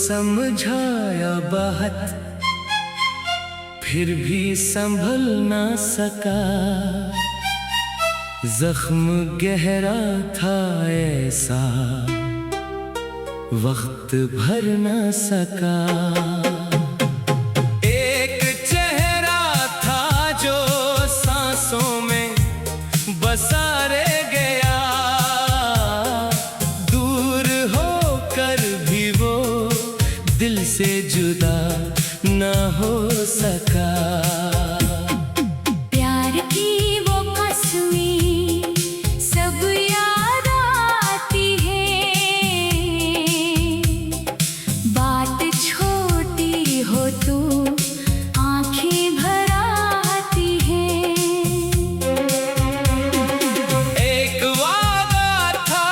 समझाया बात फिर भी संभल ना सका। जख्म गहरा था ऐसा वक्त भर ना सका। एक चेहरा था जो सांसों में बसा रह गया, दूर होकर भी वो दिल से जुदा ना हो सका। प्यार की वो कसमें सब याद आती है, बात छोटी हो तो आंखें भर आती है। एक वादा था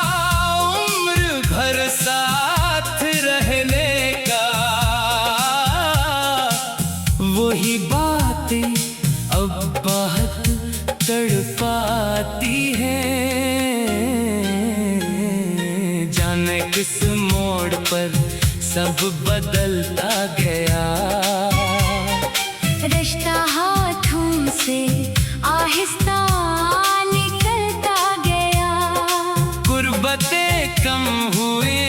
उम्र भर साथ रहने का, वही बातें अब बहुत तड़पाती हैं। जाने किस मोड़ पर सब बदलता गया, रिश्ता हाथों से आहिस्ता निकलता गया। गुर्बतें कम हुए,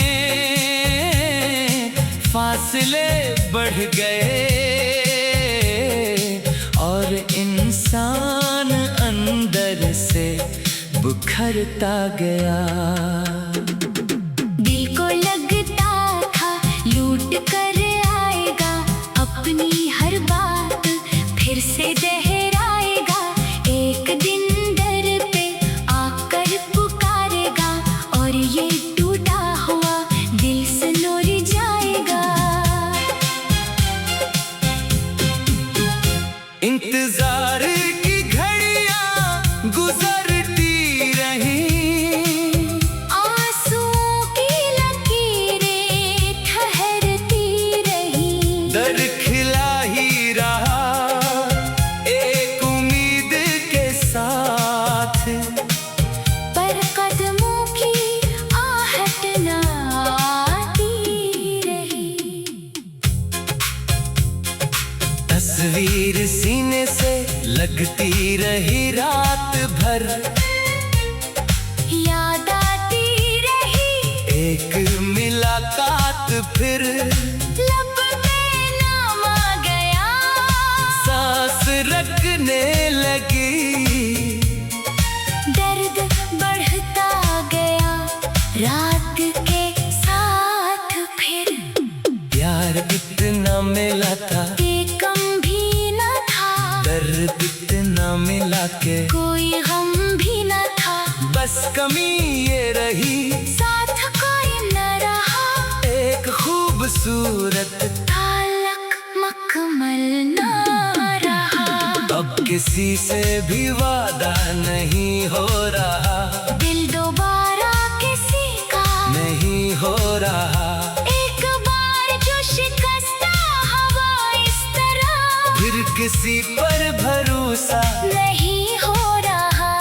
फासले बढ़ गए और इंसान अंदर से बिखरता गया। दिल को लगता था लूट कर आएगा, अपनी हर बात फिर से दोहराएगा। एक दिन दर पे आकर पुकारेगा और ये टूटा हुआ दिल सुनोर जाएगा। इंतजार की घड़ियां गुजरती रही, आंसुओं की लकीरें ठहरती रही। दर खिला ही रहा एक उम्मीद के साथ, पर कदमों की आहट न आती रही। तस्वीर सीने से लगती रही रात भर, याद आती रही एक मुलाकात फिर लब पे नाम आ गया। सांस रखने लगी, दर्द बढ़ता गया रात के साथ फिर। प्यार इतना मिला था कि कम भी न था, दर्द इतना मिला के कोई गम भी न था। बस कमी ये रही साथ कोई न रहा, एक खूबसूरत ताल्लुक मकमल न रहा। अब किसी से भी वादा नहीं हो रहा, दिल दोबारा किसी का नहीं हो रहा। एक बार जो शिकस्ता हवा इस तरह फिर किसी पर भरोसा नहीं हो रहा।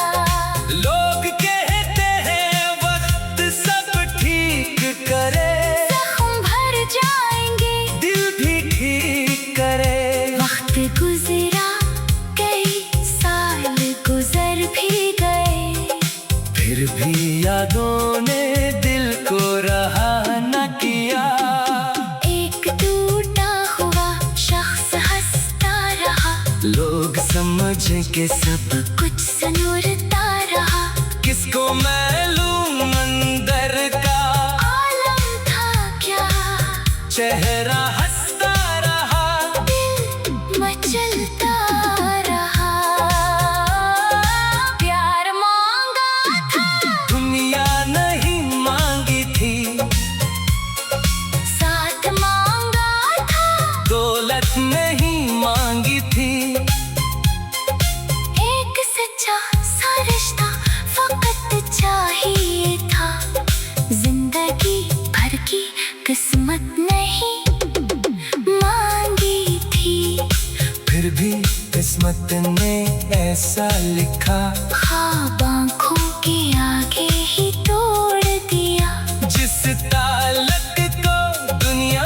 लोग कहते हैं वक्त सब ठीक करे, जख्म भर जाएंगे दिल भी ठीक करे। वक्त गुजरा, कई साल गुजर भी गए, फिर भी यादों ने दिल को रहा न किया। एक टूटा हुआ शख्स हंसता रहा, लोग समझ के सब कुछ सनूरता रहा। किसको मालूम अंदर का आलम था क्या, चेहरा हंसता रहा, दिल मचलता रहा। प्यार मांगा था, दुनिया नहीं मांगी थी, साथ मांगा था, दौलत नहीं मांगी थी। एक सच्चा सा रिश्ता फकत चाहिए था। जिंदगी भर की किस्मत नहीं मांगी थी, फिर भी किस्मत ने ऐसा लिखा, ख्वाब आँखों के आगे ही तोड़ दिया। जिस ताल्लुक को दुनिया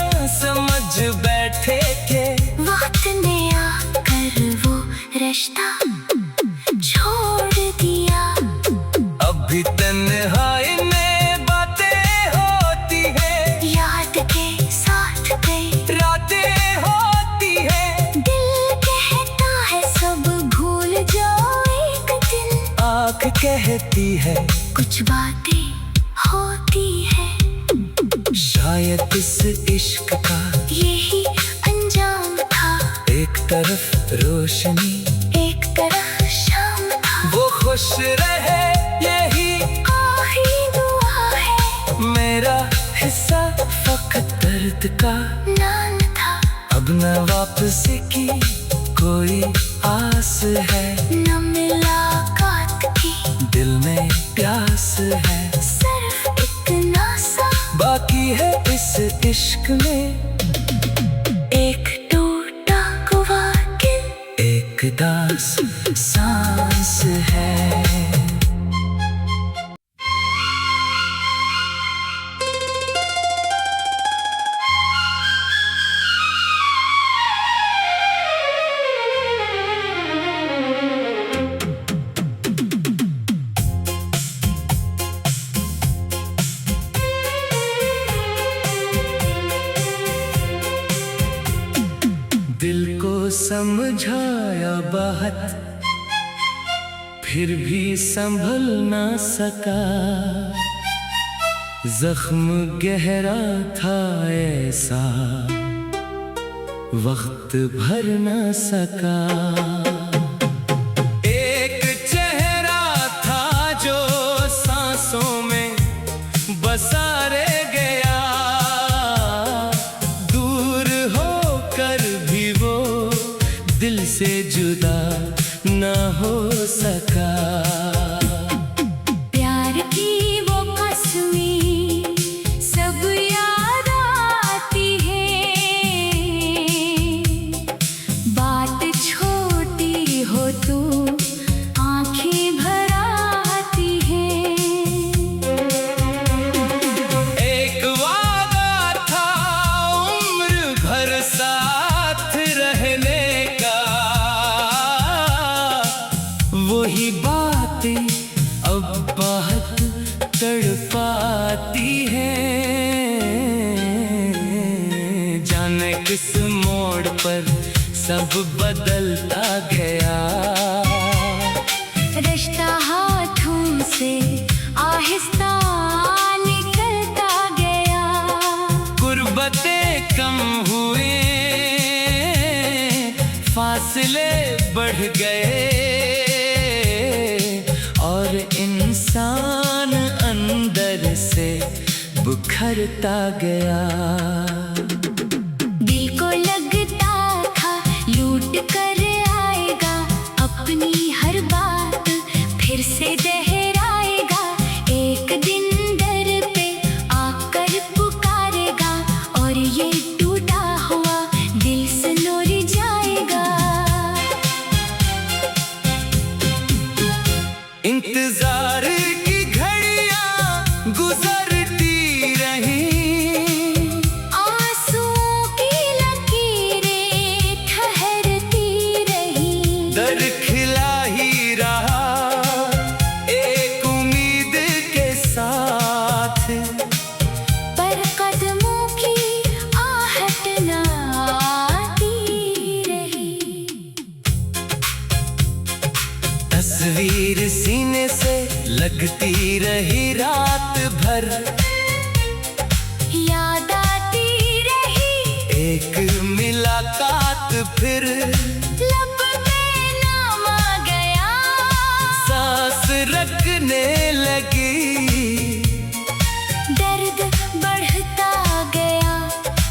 आँख कहती है कुछ बातें होती है, शायद इस इश्क का यही अंजाम था। एक तरफ रोशनी, एक तरफ शाम था। वो खुश रहे यही आखिरी दुआ है। मेरा हिस्सा फकत दर्द का नाम था। अब न वापसी की कोई आस है, न मुलाकात की दिल में प्यास है। सिर्फ इतना सा बाकी है इस इश्क में, एक टूटा हुआ दिल, एक दास सांस है। दिल को समझाया बहुत, फिर भी संभल ना सका। जख्म गहरा था ऐसा, वक्त भर ना सका। एक चेहरा था जो सांसों में बसा रह गया, दूर होकर भी वो दिल से जुदा ना हो सका। प्यार की वो कसमें सब याद आती है। बात छोटी हो तो आंखें भर आती है। एक वादा था उम्र भर साथ रहने का, वही बातें अब बहुत तड़पाती हैं। जाने किस मोड़ पर सब बदलता गया, रिश्ता हाथों से आहिस्ता निकलता गया। गुर्बतें कम हुए, फासले बढ़ गए, और इंसान अंदर से बिखरता गया। दिल को लगता था लूट कर आएगा, अपनी हर बात फिर से दोहराएगा। एक दिन दर पे आकर पुकारेगा, और ये टूटा हुआ दिल सुनोर जाएगा। इंतजार की घड़ियां गुजरती रही, आंसुओं की लकीरें ठहरती रही। दर खिला ही रहा एक उम्मीद के साथ, पर कदमों की आहट न आती रही। तस्वीर सीने से लगती रही रात भर, याद आती रही एक मुलाकात फिर लब पे नाम आ गया। सांस रखने लगी, दर्द बढ़ता गया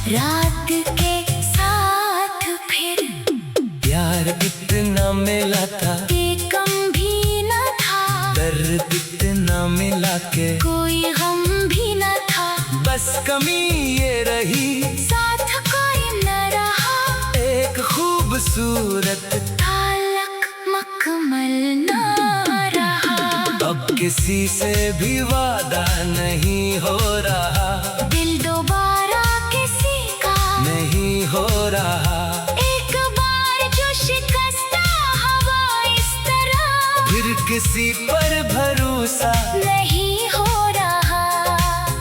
रात के साथ फिर। प्यार इतना मिला था, कि कम भी न था, दर्द इतना मिला के कोई गम भी न था। बस कमी ये रही, साथ कोई न रहा, एक खूबसूरत ताल्लुक मकमल न रहा। अब किसी से भी वादा नहीं हो रहा, दिल दोबारा किसी का नहीं हो रहा। एक बार जो शिकस्ता हवा इस तरह, फिर किसी पर भरोसा नहीं हो रहा।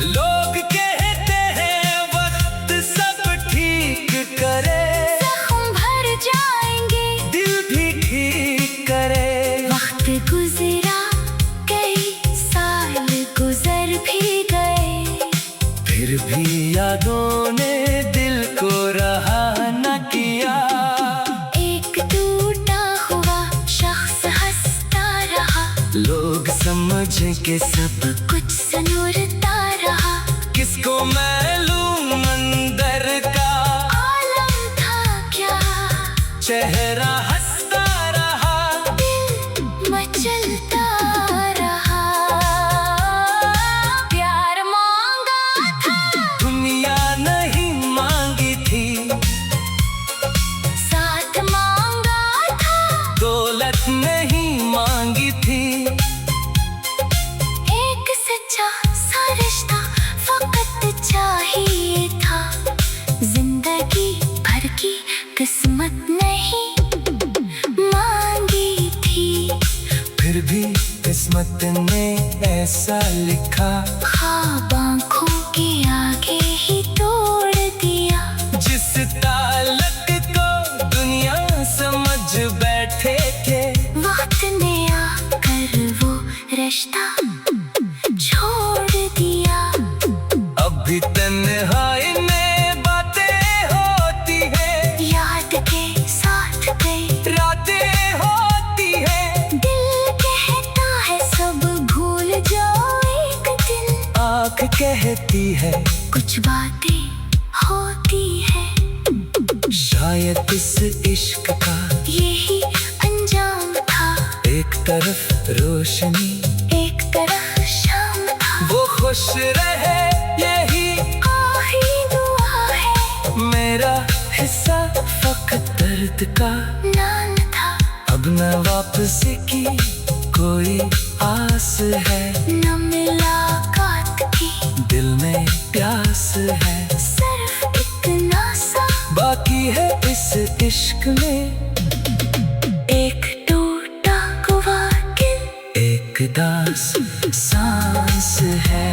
लोग कहते हैं वक्त सब ठीक करे, जख्म भर जाएंगे, दिल भी ठीक करे। वक्त गुजरा यादों ने दिल को रहा न किया। एक टूटा हुआ शख्स हंसता रहा, लोग समझ के सब कुछ सुनता रहा। किसको मालूम अंदर का आलम था क्या, चेहरा हंसता रहा, दिल मचलता रहा। प्यार मांगा था, दुनिया नहीं मांगी थी, साथ मांगा था, दौलत नहीं मांगी थी। एक सच्चा सा रिश्ता फकत चाहिए था। जिंदगी भर की किस्मत नहीं मांगी थी, फिर भी किस्मत ने ऐसा लिखा, ख्वाब आँखों के आगे ही तोड़ दिया। जिस ताल्लुक को दुनिया समझ बैठे थे, वक्त ने आकर वो रिश्ता छोड़ दिया। अभी तन्हाई में बातें होती है, याद के साथ गई रातें होती है। दिल कहता है सब भूल जाओ एक दिन, आँख कहती है कुछ बातें होती है। शायद इस इश्क का यही अंजाम था, एक तरफ रोशनी, एक तरफ शाम था। वो खुश रहे यही आखिरी दुआ है, मेरा हिस्सा फकत दर्द का नाम था। अब न वापसी की कोई आस है, न मुलाकात की दिल में प्यास है, सिर्फ इतना सा बाकी है इस इश्क में। एक टूटा हुआ दिल, एक दास सांस है।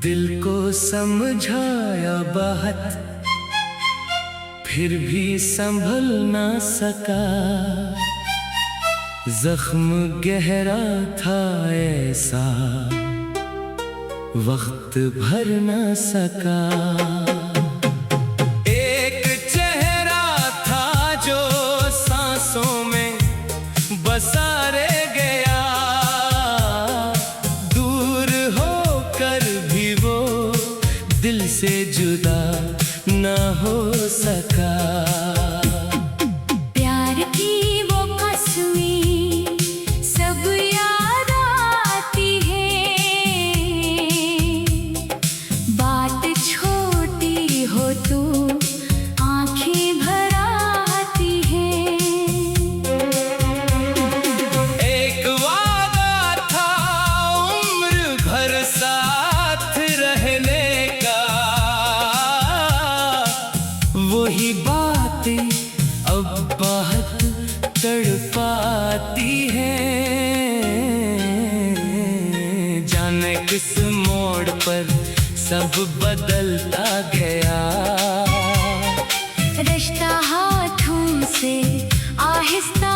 दिल को समझाया बहुत, फिर भी संभल ना सका। जख्म गहरा था ऐसा, वक्त भर ना सका। एक चेहरा था जो सांसों में बसा रह गया, दूर होकर भी वो दिल से जुदा ना हो सका। प्यार की वो कसमें सब याद आती है। बात छोटी हो तो आंखें भर आती है। एक वादा था उम्र भर साथ रहने का, वही बातें अब बहुत तड़पाती हैं। जाने किस मोड़ पर सब बदलता गया, रिश्ता हाथों से आहिस्ता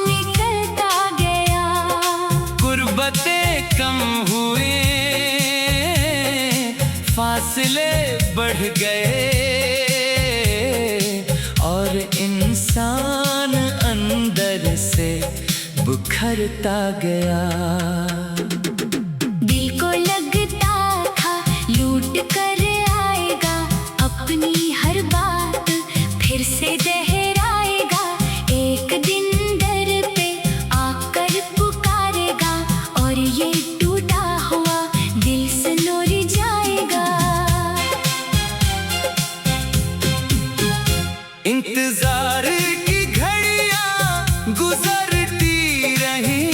निकलता गया। गुर्बतें कम हुए, फासले बढ़ गए, और इंसान अंदर से बिखरता गया। दिल को लगता था लूट कर आएगा, अपनी हर बात फिर से दोहराएगा। एक दिन दर पे आकर पुकारेगा, और ये टूटा हुआ दिल सनोर जाएगा। इंतजार की घड़ियां गुजरती रही,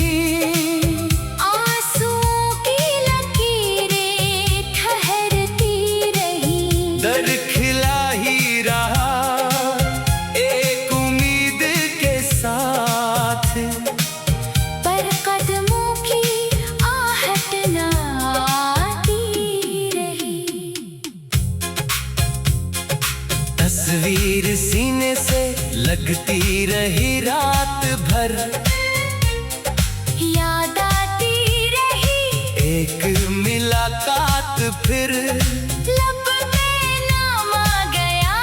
तस्वीर सीने से लगती रही रात भर, याद आती रही एक मुलाकात फिर लब पे नाम आ गया,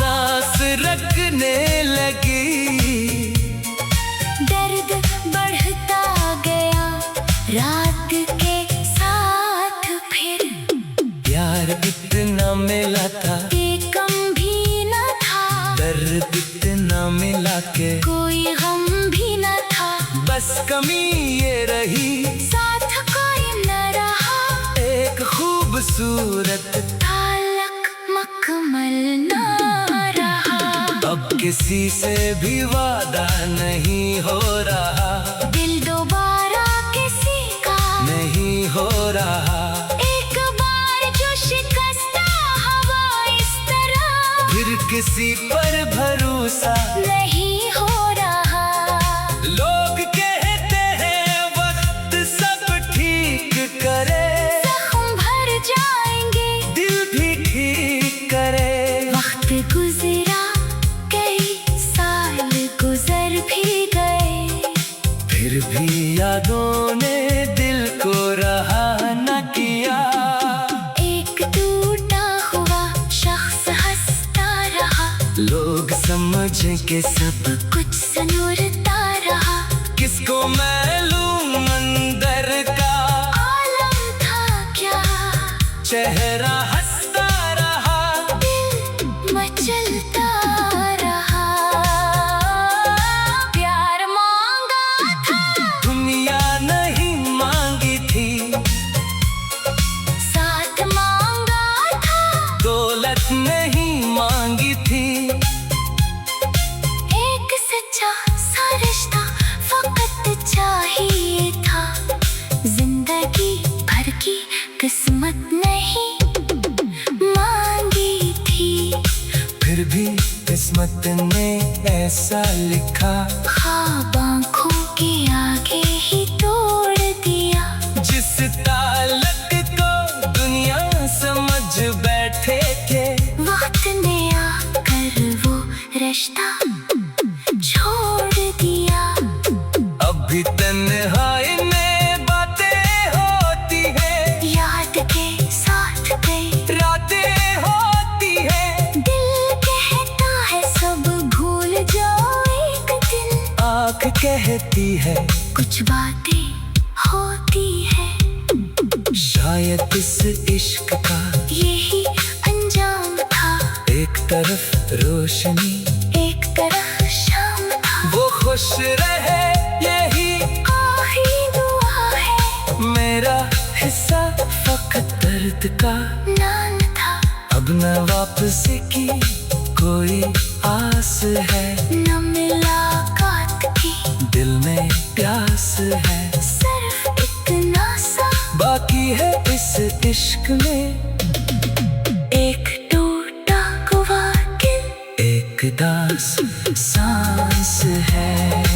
सांस रखने लगी। दर्द बढ़ता गया रात के साथ फिर, प्यार इतना मिला था कि कम भी न था, दर्द इतना मिला के कोई गम भी न था, बस कमी ये रही साथ कोई न रहा, एक खूबसूरत ताल्लुक मकमल न रहा। अब किसी से भी वादा नहीं हो रहा, दिल दोबारा किसी का नहीं हो रहा, एक बार जो शिकस्ता हवा इस तरह फिर किसी पर भरोसा नहीं हो रहा। लोग कहते हैं वक्त सब ठीक करे, जख्म भर जाएंगे दिल भी ठीक करे। वक्त गुजरा कई साल गुजर भी गए, फिर भी यादों ने दिल को रहा न किया, एक टूटा हुआ शख्स हंसता रहा, लोग समझ के सब कुछ सनूरता रहा, किसको मालूम अंदर का आलम था क्या, चेहरा हंसता रहा, दिल मचलता रहा। प्यार मांगा था दुनिया नहीं मांगी थी, साथ मांगा था, दौलत नहीं मांगी थी, एक सच्चा सा रिश्ता फकत चाहिए था, जिंदगी भर की किस्मत नहीं मांगी थी, फिर भी किस्मत ने ऐसा लिखा, ख्वाब आँखों के आगे ही तोड़ दिया, जिस ताल्लुक को दुनिया समझ बैठे थे, वक्त ने आकर वो रिश्ता छोड़ दिया। अभी तन्हाई में बातें होती है, याद के साथ गई रातें होती है, दिल कहता है सब भूल जाओ एक दिन, आँख कहती है कुछ बातें होती है, शायद इस इश्क का यही अंजाम था, एक तरफ रोशनी एक तरफ शाम था, वो खुश रहे यही आखिरी दुआ है, मेरा हिस्सा फकत दर्द का नाम था, अब न वापसी की कोई आस है, न मुलाकात की दिल में प्यास है, सिर्फ इतना सा बाकी है इस इश्क में, एक टूटा हुआ दिल, एक दास सांस है।